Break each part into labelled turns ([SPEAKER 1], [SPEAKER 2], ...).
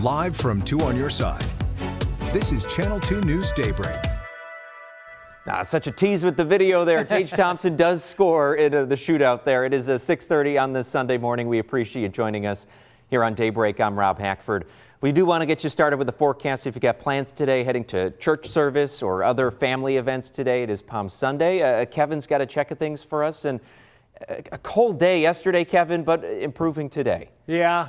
[SPEAKER 1] live from 2 on your side. This is Channel 2 News Daybreak.
[SPEAKER 2] Such a tease with the video there. Tage Thompson does score in the shootout there. It is 6:30 on this Sunday morning. We appreciate you joining us here on Daybreak. I'm Rob Hackford. We do want to get you started with the forecast. If you got plans today, heading to church service or other family events today, it is Palm Sunday. Kevin's got a check of things for us. And a cold day yesterday, Kevin, but improving today.
[SPEAKER 3] Yeah.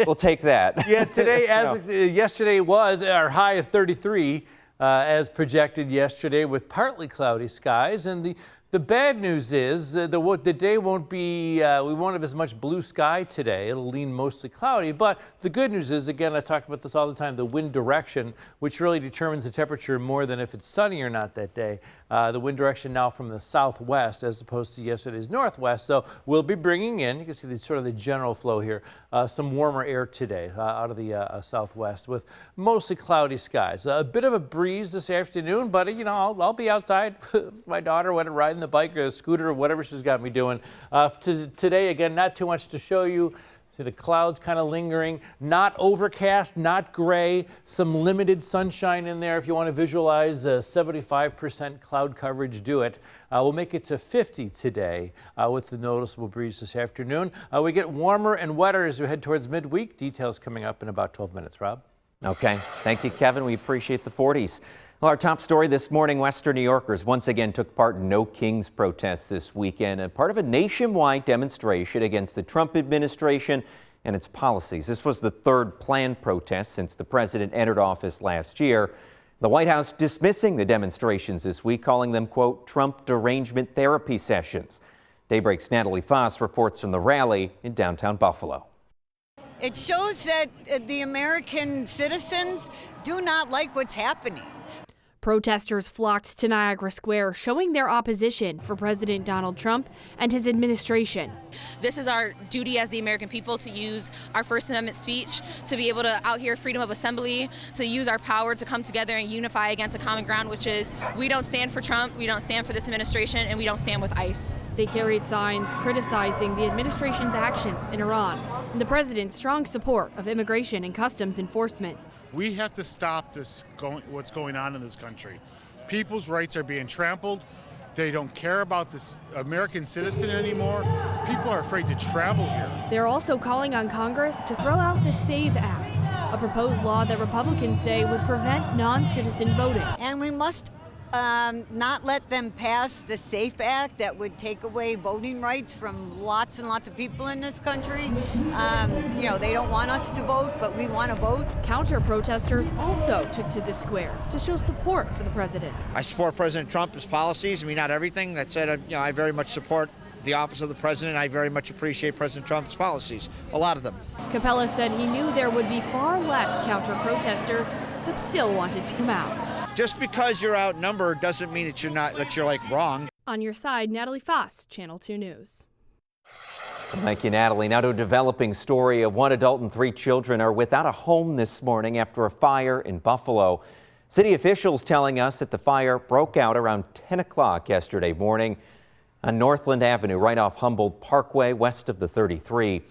[SPEAKER 2] We'll take that.
[SPEAKER 3] Yeah, today, yesterday was our high of 33, as projected yesterday, with partly cloudy skies. And the bad news is the day won't be, we won't have as much blue sky today. It'll lean mostly cloudy. But the good news is, again, I talk about this all the time, the wind direction, which really determines the temperature more than if it's sunny or not that day. The wind direction now from the southwest as opposed to yesterday's northwest. So we'll be bringing in, you can see sort of the general flow here, some warmer air today out of the southwest with mostly cloudy skies. A bit of a breeze this afternoon, but you know, I'll be outside with my daughter, went riding the bike or a scooter or whatever she's got me doing. Today, again, not too much to show you. See the clouds kind of lingering, not overcast, not gray, some limited sunshine in there. If you want to visualize 75% cloud coverage, do it. We'll make it to 50 today with the noticeable breeze this afternoon. We get warmer and wetter as we head towards midweek. Details coming up in about 12 minutes, Rob.
[SPEAKER 2] Okay. Thank you, Kevin. We appreciate the 40s. Well, our top story this morning, Western New Yorkers once again took part in No Kings protests this weekend, and part of a nationwide demonstration against the Trump administration and its policies. This was the third planned protest since the president entered office last year. The White House dismissing the demonstrations this week, calling them, quote, Trump derangement therapy sessions. Daybreak's Natalie Foss reports from the rally in downtown Buffalo.
[SPEAKER 4] It shows that the American citizens do not like what's happening.
[SPEAKER 5] Protesters flocked to Niagara Square, showing their opposition for President Donald Trump and his administration.
[SPEAKER 6] This is our duty as the American people to use our First Amendment speech, to be able to out here freedom of assembly, to use our power to come together and unify against a common ground, which is we don't stand for Trump, we don't stand for this administration, and we don't stand with ICE.
[SPEAKER 5] They carried signs criticizing the administration's actions in Iran and the president's strong support of immigration and customs enforcement.
[SPEAKER 7] We have to stop what's going on in this country. People's rights are being trampled. They don't care about this American citizen anymore. People are afraid to travel here.
[SPEAKER 5] They're also calling on Congress to throw out the SAVE Act, a proposed law that Republicans say would prevent non-citizen voting.
[SPEAKER 4] And we must not let them pass the SAFE Act that would take away voting rights from lots and lots of people in this country. You know, they don't want us to vote, but we want to vote.
[SPEAKER 5] Counter-protesters also took to the square to show support for the president.
[SPEAKER 8] I support President Trump's policies. I mean, not everything. That said, I very much support the office of the president. I very much appreciate President Trump's policies, a lot of them.
[SPEAKER 5] Capella said he knew there would be far less counter-protesters, but still wanted to come out.
[SPEAKER 8] Just because you're outnumbered doesn't mean that you're like wrong.
[SPEAKER 5] On your side, Natalie Foss, Channel 2 News.
[SPEAKER 2] Thank you, Natalie. Now to a developing story. One adult and 3 children are without a home this morning after a fire in Buffalo. City officials telling us that the fire broke out around 10 o'clock yesterday morning on Northland Avenue, right off Humboldt Parkway, west of the 33.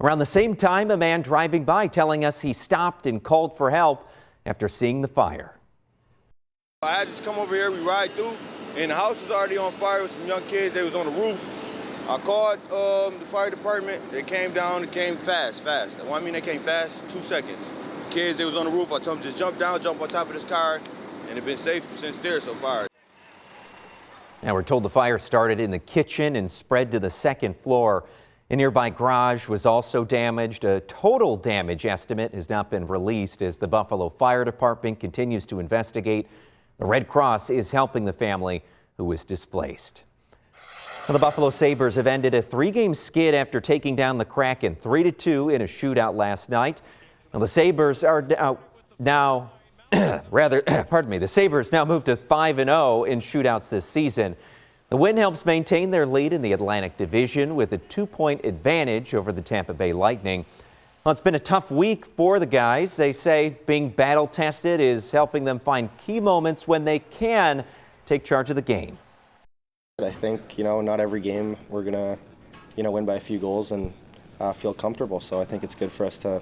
[SPEAKER 2] Around the same time, a man driving by telling us he stopped and called for help after seeing the fire.
[SPEAKER 9] I had to come over here, we ride through, and the house was already on fire with some young kids. They was on the roof. I called the fire department. They came down, they came fast. Well, I mean, they came fast, 2 seconds. The kids, they was on the roof. I told them just jump down, jump on top of this car, and they've been safe since there so far.
[SPEAKER 2] Now we're told the fire started in the kitchen and spread to the second floor. A nearby garage was also damaged. A total damage estimate has not been released as the Buffalo Fire Department continues to investigate. The Red Cross is helping the family who was displaced. Well, the Buffalo Sabres have ended a 3-game skid after taking down the Kraken 3-2 in a shootout last night. Well, the Sabres are now the Sabres now moved to 5-0 in shootouts this season. The win helps maintain their lead in the Atlantic Division with a 2-point advantage over the Tampa Bay Lightning. Well, it's been a tough week for the guys. They say being battle-tested is helping them find key moments when they can take charge of the game.
[SPEAKER 10] I think, not every game we're going to, win by a few goals and feel comfortable. So I think it's good for us to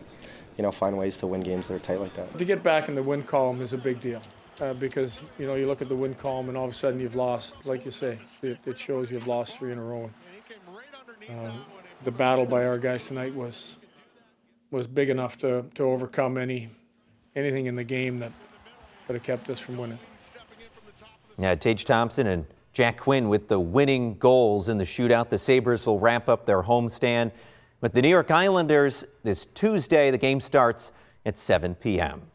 [SPEAKER 10] find ways to win games that are tight like that.
[SPEAKER 11] To get back in the win column is a big deal because, you look at the win column and all of a sudden you've lost, like you say, it shows you've lost 3 in a row. The battle by our guys tonight was big enough to overcome anything in the game that could have kept us from winning.
[SPEAKER 2] Yeah, Tage Thompson and Jack Quinn with the winning goals in the shootout. The Sabres will wrap up their homestand with the New York Islanders this Tuesday. The game starts at 7 p.m.